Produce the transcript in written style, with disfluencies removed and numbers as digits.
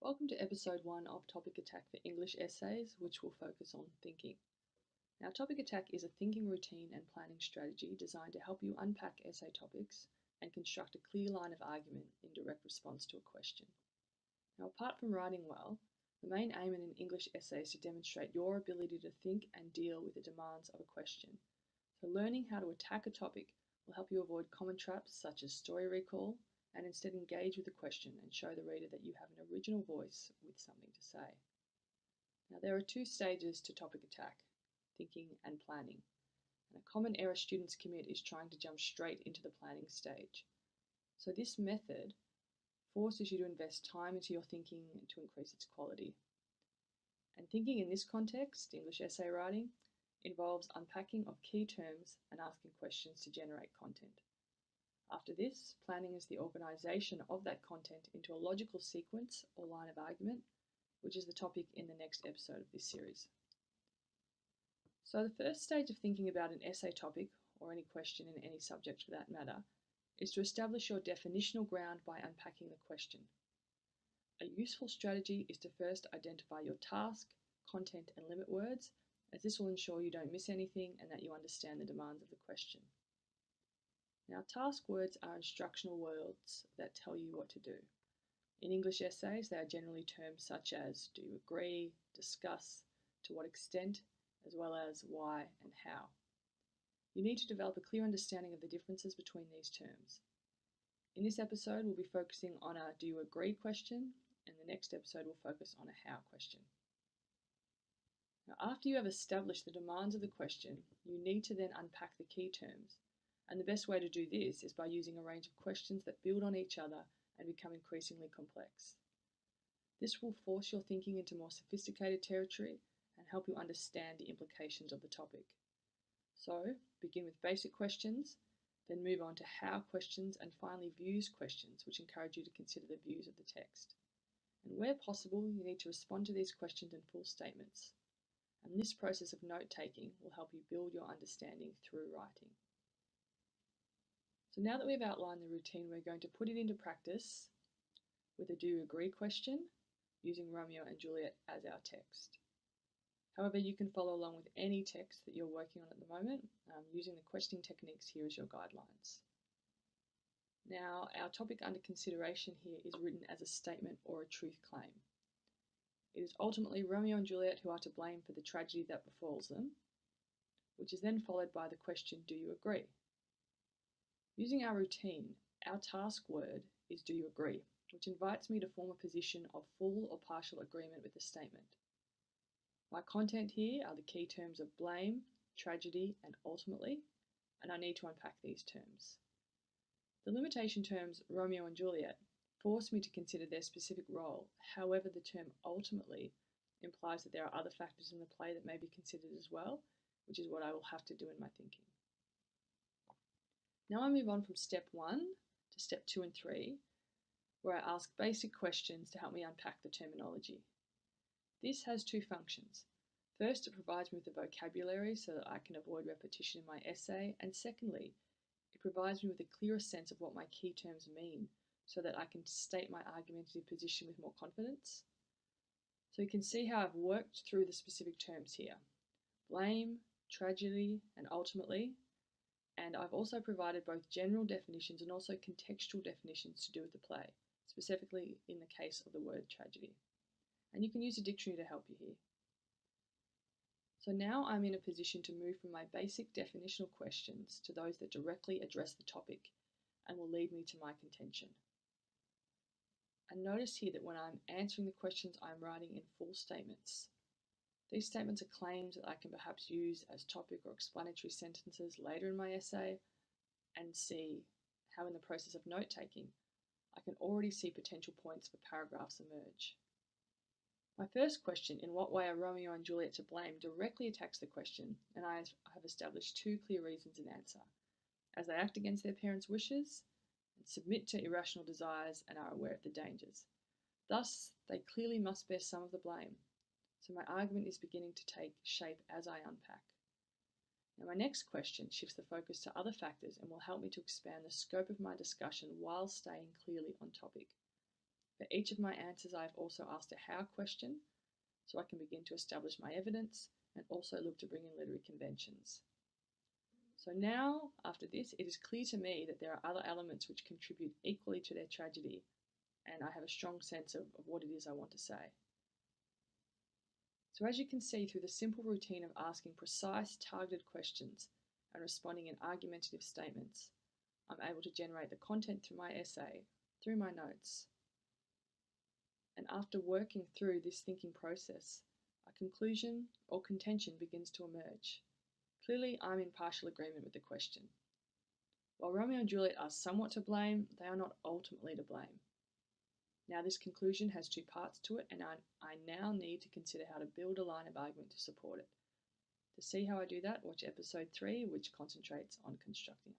Welcome to episode 1 of Topic Attack for English Essays, which will focus on thinking. Now, Topic Attack is a thinking routine and planning strategy designed to help you unpack essay topics and construct a clear line of argument in direct response to a question. Now, apart from writing well, the main aim in an English essay is to demonstrate your ability to think and deal with the demands of a question. So learning how to attack a topic will help you avoid common traps such as story recall, and instead engage with the question and show the reader that you have an original voice with something to say. Now, there are 2 stages to topic attack, thinking and planning. And a common error students commit is trying to jump straight into the planning stage. So this method forces you to invest time into your thinking to increase its quality. And thinking in this context, English essay writing, involves unpacking of key terms and asking questions to generate content. After this, planning is the organisation of that content into a logical sequence or line of argument, which is the topic in the next episode of this series. So the first stage of thinking about an essay topic, or any question in any subject for that matter, is to establish your definitional ground by unpacking the question. A useful strategy is to first identify your task, content and limit words, as this will ensure you don't miss anything and that you understand the demands of the question. Now, task words are instructional words that tell you what to do. In English essays, they are generally terms such as do you agree, discuss, to what extent, as well as why and how. You need to develop a clear understanding of the differences between these terms. In this episode, we'll be focusing on a do you agree question, and the next episode will focus on a how question. Now, after you have established the demands of the question, you need to then unpack the key terms. And the best way to do this is by using a range of questions that build on each other and become increasingly complex. This will force your thinking into more sophisticated territory and help you understand the implications of the topic. So, begin with basic questions, then move on to how questions, and finally views questions, which encourage you to consider the views of the text. And where possible, you need to respond to these questions in full statements. And this process of note-taking will help you build your understanding through writing. So now that we've outlined the routine, we're going to put it into practice with a do you agree question using Romeo and Juliet as our text. However, you can follow along with any text that you're working on at the moment using the questioning techniques here as your guidelines. Now, our topic under consideration here is written as a statement or a truth claim. It is ultimately Romeo and Juliet who are to blame for the tragedy that befalls them, which is then followed by the question, do you agree? Using our routine, our task word is do you agree, which invites me to form a position of full or partial agreement with the statement. My content here are the key terms of blame, tragedy, and ultimately, and I need to unpack these terms. The limitation terms Romeo and Juliet force me to consider their specific role. However, the term ultimately implies that there are other factors in the play that may be considered as well, which is what I will have to do in my thinking. Now I move on from step 1 to step 2 and 3, where I ask basic questions to help me unpack the terminology. This has 2 functions. First, it provides me with the vocabulary so that I can avoid repetition in my essay, and secondly, it provides me with a clearer sense of what my key terms mean so that I can state my argumentative position with more confidence. So you can see how I've worked through the specific terms here: blame, tragedy, and ultimately. And I've also provided both general definitions and also contextual definitions to do with the play, specifically in the case of the word tragedy. And you can use a dictionary to help you here. So now I'm in a position to move from my basic definitional questions to those that directly address the topic and will lead me to my contention. And notice here that when I'm answering the questions, I'm writing in full statements. These statements are claims that I can perhaps use as topic or explanatory sentences later in my essay, and see how in the process of note-taking, I can already see potential points for paragraphs emerge. My first question, in what way are Romeo and Juliet to blame, directly attacks the question, and I have established 2 clear reasons in answer: as they act against their parents' wishes, and submit to irrational desires, and are aware of the dangers. Thus, they clearly must bear some of the blame. So my argument is beginning to take shape as I unpack. Now my next question shifts the focus to other factors and will help me to expand the scope of my discussion while staying clearly on topic. For each of my answers, I have also asked a how question, so I can begin to establish my evidence and also look to bring in literary conventions. So now, after this, it is clear to me that there are other elements which contribute equally to their tragedy, and I have a strong sense of what it is I want to say. So as you can see, through the simple routine of asking precise, targeted questions and responding in argumentative statements, I'm able to generate the content through my essay, through my notes. And after working through this thinking process, a conclusion or contention begins to emerge. Clearly, I'm in partial agreement with the question. While Romeo and Juliet are somewhat to blame, they are not ultimately to blame. Now, this conclusion has two parts to it, and I now need to consider how to build a line of argument to support it. To see how I do that, watch episode 3, which concentrates on constructing